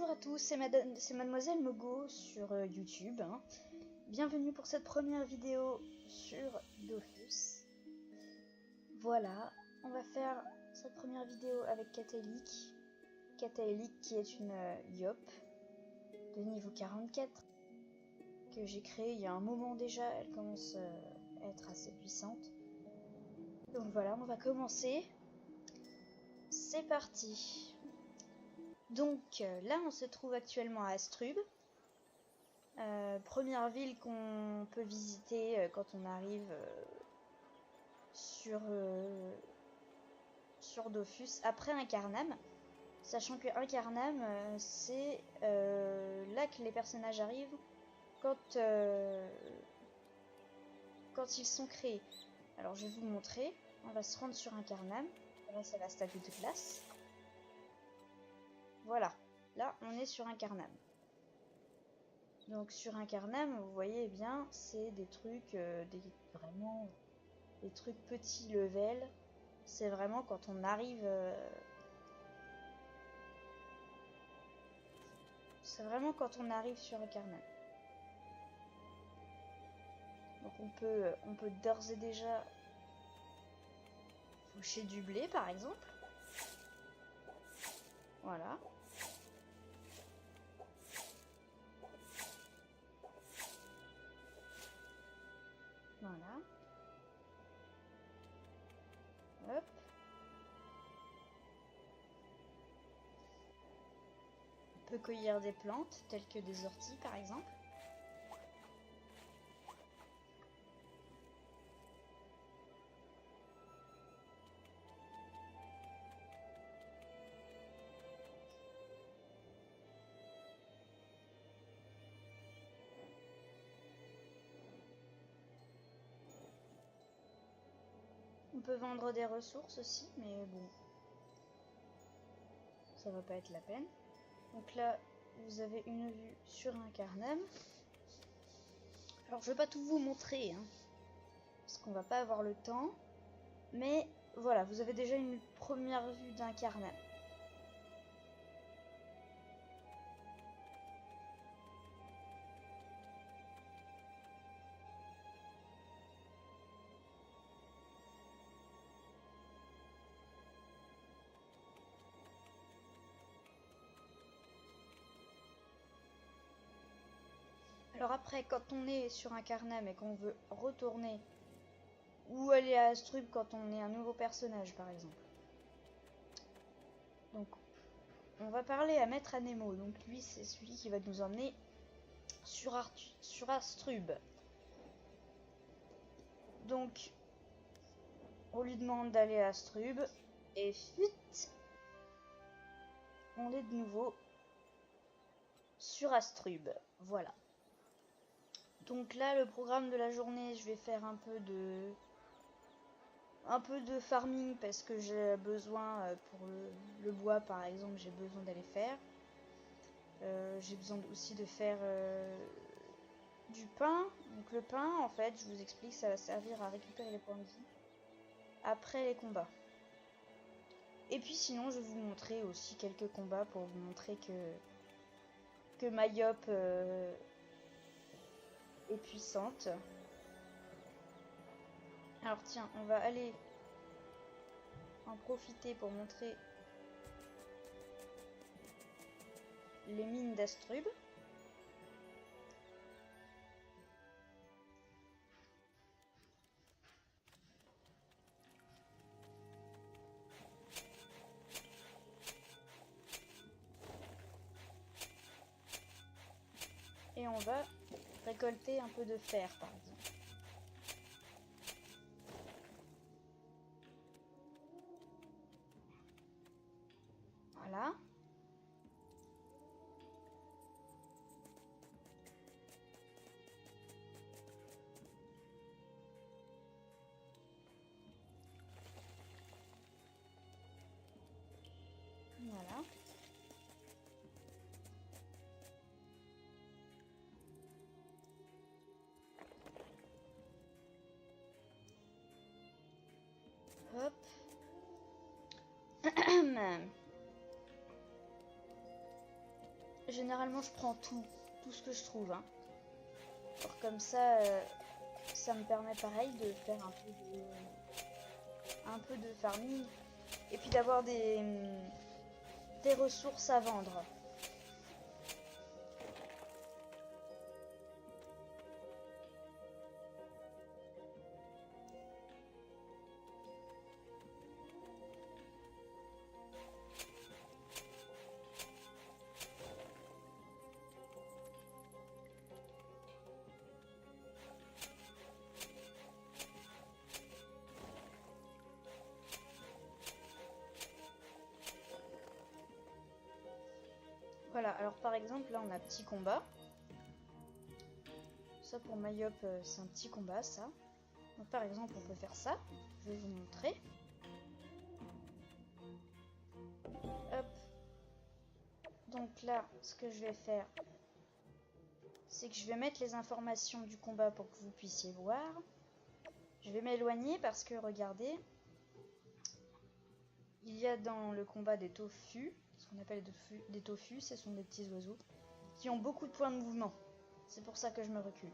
Bonjour à tous, c'est Mademoiselle Mogo sur YouTube. Bienvenue pour cette première vidéo sur Dofus. Voilà, on va faire cette première vidéo avec Catalyk. Catalyk qui est une Yop de niveau 44 que j'ai créée il y a un moment déjà. Elle commence à être assez puissante. Donc voilà, on va commencer. C'est parti. Donc là on se trouve actuellement à Astrub. Première ville qu'on peut visiter quand on arrive sur Dofus après Incarnam, sachant que Incarnam c'est là que les personnages arrivent quand ils sont créés. Alors je vais vous montrer, on va se rendre sur Incarnam, là c'est la statue de glace. Voilà, là on est sur Incarnam. Donc sur Incarnam, vous voyez bien, c'est des trucs, vraiment des trucs petits level. C'est vraiment quand on arrive, sur Incarnam. Donc on peut d'ores et déjà faucher du blé par exemple. Voilà. Voilà. Hop. On peut cueillir des plantes, telles que des orties par exemple. On peut vendre des ressources aussi, mais bon, ça va pas être la peine. Donc là, vous avez une vue sur Incarnam. Alors je vais pas tout vous montrer, parce qu'on va pas avoir le temps. Mais voilà, vous avez déjà une première vue d'Incarnam. Alors après, quand on est sur Incarnam et qu'on veut retourner ou aller à Astrub quand on est un nouveau personnage par exemple. Donc on va parler à Maître Anemo. Donc lui c'est celui qui va nous emmener sur Astrub. Donc on lui demande d'aller à Astrub et fuite, on est de nouveau sur Astrub. Voilà. Donc là le programme de la journée, je vais faire un peu de farming parce que j'ai besoin pour le bois par exemple, j'ai besoin d'aller faire. J'ai besoin aussi de faire du pain. Donc le pain en fait, je vous explique, ça va servir à récupérer les points de vie après les combats. Et puis sinon je vais vous montrer aussi quelques combats pour vous montrer que ma Yop est puissante. Alors tiens, on va aller en profiter pour montrer les mines d'Astrub. Et on va récolter un peu de fer par exemple. Voilà. Voilà. Hop. généralement je prends tout ce que je trouve. Hein. Alors comme ça, ça me permet pareil de faire un peu de farming et puis d'avoir des ressources à vendre. Voilà, alors par exemple, là on a petit combat. Ça pour Mayop, c'est un petit combat, ça. Donc par exemple, on peut faire ça. Je vais vous montrer. Hop. Donc là, ce que je vais faire, c'est que je vais mettre les informations du combat pour que vous puissiez voir. Je vais m'éloigner parce que, regardez, il y a dans le combat des tofu, ce qu'on appelle des tofu, ce sont des petits oiseaux, qui ont beaucoup de points de mouvement. C'est pour ça que je me recule.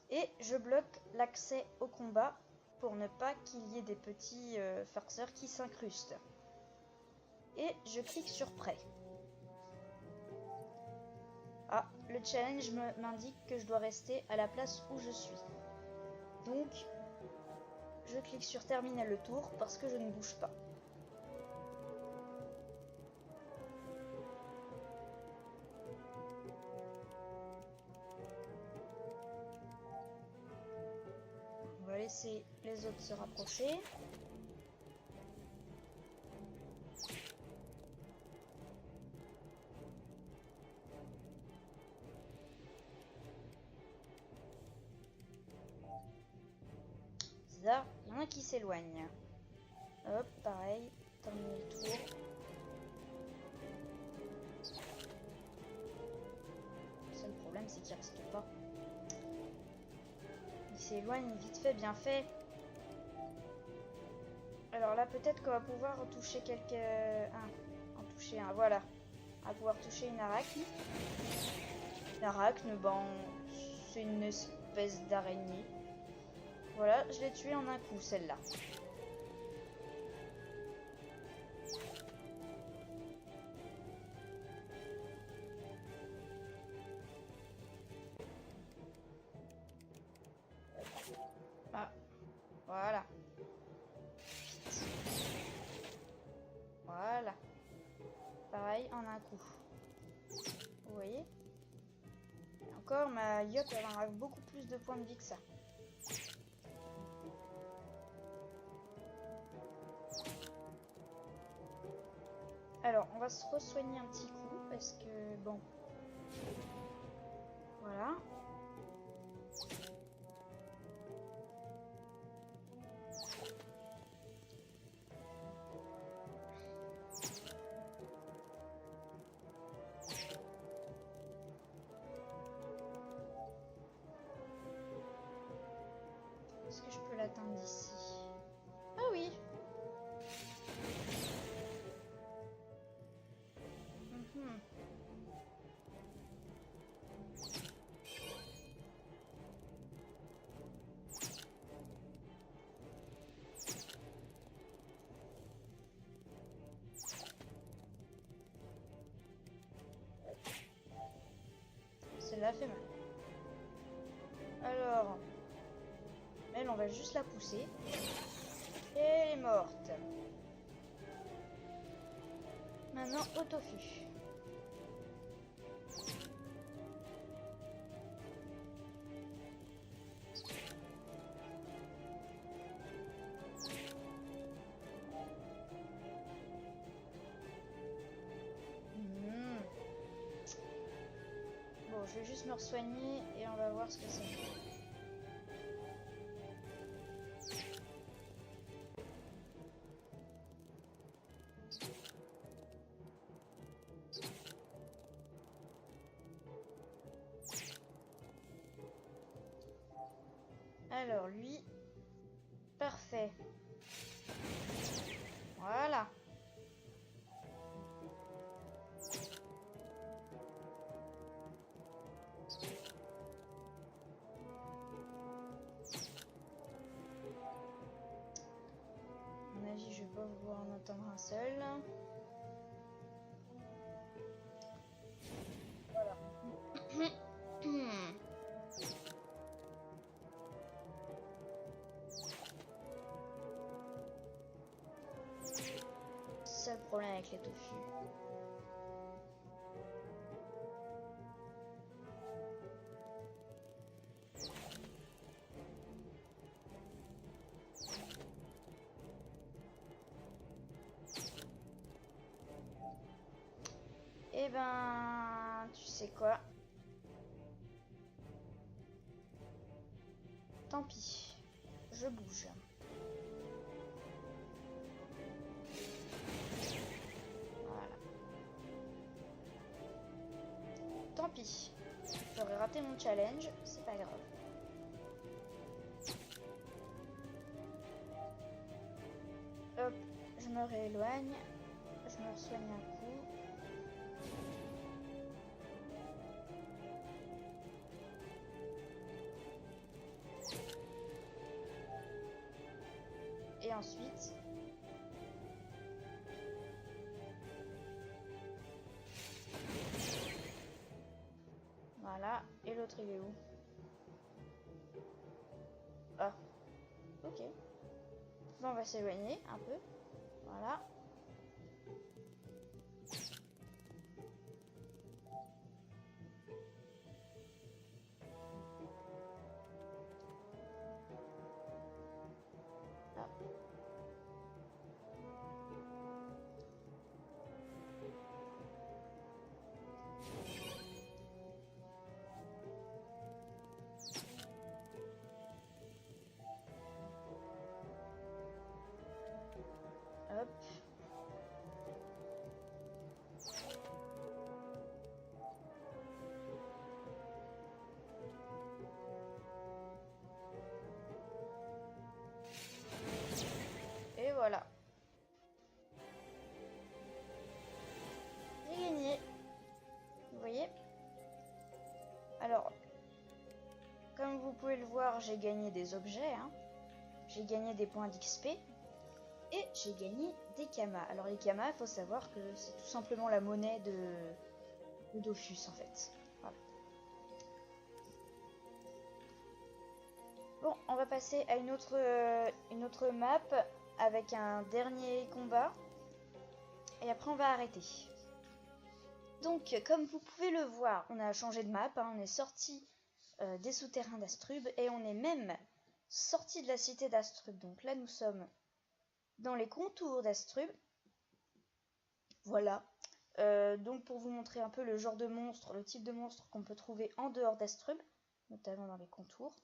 Et je bloque l'accès au combat pour ne pas qu'il y ait des petits farceurs qui s'incrustent. Et je clique sur prêt. Ah, le challenge m'indique que je dois rester à la place où je suis. Donc, je clique sur terminer le tour parce que je ne bouge pas. On va laisser les autres se rapprocher. Là, il y en a qui s'éloignent. Hop, pareil, terminer le tour. Le seul problème, c'est qu'il ne reste pas. Il s'éloigne vite fait, bien fait. Alors là, peut-être qu'on va pouvoir toucher en toucher un, voilà. On va pouvoir toucher une arachne. L'arachne, bon, c'est une espèce d'araignée. Voilà, je l'ai tuée en un coup, celle-là. Ah, voilà. Voilà. Pareil, en un coup. Vous voyez? Et encore, ma Yop, elle en a beaucoup plus de points de vie que ça. Alors, on va se re-soigner un petit coup parce que, bon, voilà. Est-ce que je peux l'atteindre d'ici? Ah oui! Celle-là fait mal. Alors, elle, on va juste la pousser. Et elle est morte. Maintenant, au tofu. Bon, je vais juste me re-soigner et on va voir ce que c'est. Alors lui, parfait. Voilà. avis, je vais pas pouvoir en attendre un seul. Voilà. Seul problème avec les tofu. Eh ben, tu sais quoi? Tant pis, je bouge. Voilà. Tant pis, j'aurais raté mon challenge, c'est pas grave. Hop, je me rééloigne, je me soigne un coup. Et ensuite, voilà. Et l'autre, il est où? Ah, ok. Bon, on va s'éloigner un peu. Voilà. Hop. Hop. Et voilà. J'ai gagné. Vous voyez? Alors, comme vous pouvez le voir, j'ai gagné des objets. Hein. J'ai gagné des points d'XP. Et j'ai gagné des kamas. Alors les kamas, il faut savoir que c'est tout simplement la monnaie de Dofus en fait. Voilà. Bon, on va passer à une autre map avec un dernier combat. Et après on va arrêter. Donc comme vous pouvez le voir, on a changé de map. Hein, on est sorti des souterrains d'Astrub. Et on est même sorti de la cité d'Astrub. Donc là nous sommes dans les contours d'Astrub. Voilà. Donc pour vous montrer un peu le genre de monstre, le type de monstre qu'on peut trouver en dehors d'Astrub, notamment dans les contours.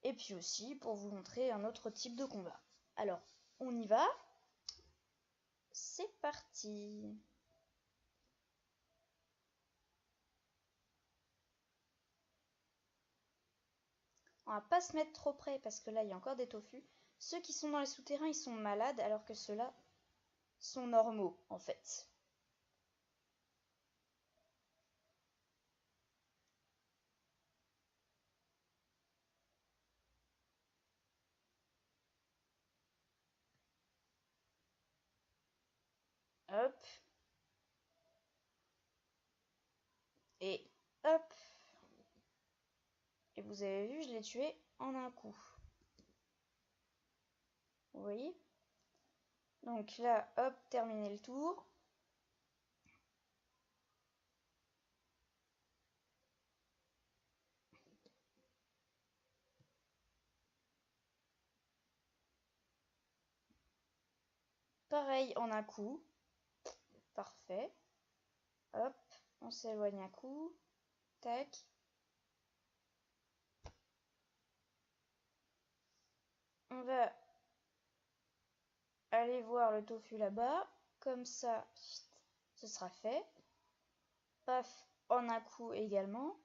Et puis aussi pour vous montrer un autre type de combat. Alors, on y va. C'est parti. On va pas se mettre trop près parce que là il y a encore des tofu. Ceux qui sont dans les souterrains ils sont malades alors que ceux-là sont normaux en fait. Hop. Et hop. Et vous avez vu, je l'ai tué en un coup. Vous voyez? Donc là, hop, terminé le tour. Pareil en un coup. Parfait. Hop, on s'éloigne un coup. Tac. On va aller voir le tofu là-bas. Comme ça, ce sera fait. Paf, en un coup également.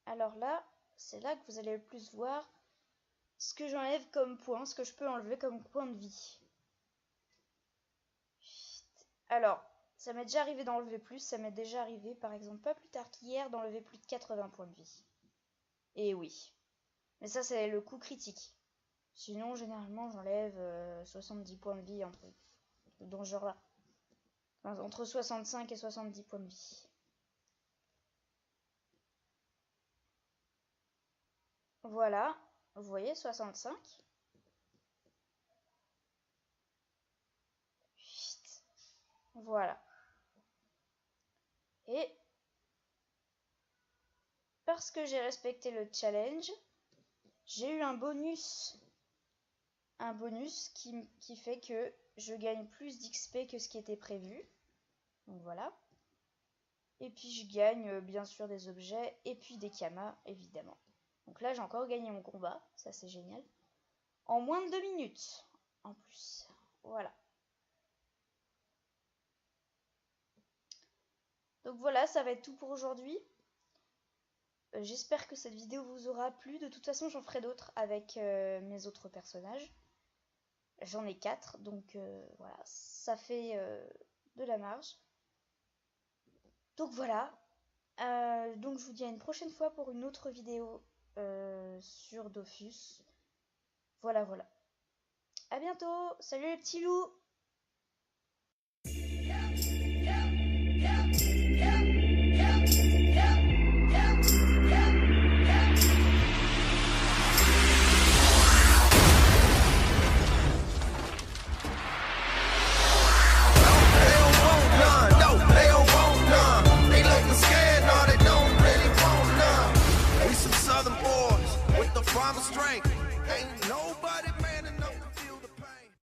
Alors là, c'est là que vous allez le plus voir ce que j'enlève comme point, ce que je peux enlever comme point de vie. Alors, ça m'est déjà arrivé d'enlever plus, ça m'est déjà arrivé par exemple pas plus tard qu'hier d'enlever plus de 80 points de vie. Et oui. Mais ça, c'est le coup critique. Sinon, généralement, j'enlève 70 points de vie, un peu dans ce genre-là. Enfin, entre 65 et 70 points de vie. Voilà. Vous voyez, 65. Voilà. Et parce que j'ai respecté le challenge, j'ai eu un bonus. Un bonus qui fait que je gagne plus d'XP que ce qui était prévu. Donc voilà. Et puis je gagne bien sûr des objets et puis des kamas évidemment. Donc là j'ai encore gagné mon combat, ça c'est génial. En moins de 2 minutes en plus. Voilà. Donc voilà, ça va être tout pour aujourd'hui. J'espère que cette vidéo vous aura plu. De toute façon j'en ferai d'autres avec mes autres personnages. J'en ai 4, donc voilà, ça fait de la marge. Donc voilà, donc je vous dis à une prochaine fois pour une autre vidéo sur Dofus. Voilà, voilà. À bientôt, salut les petits loups! Strength. Ain't nobody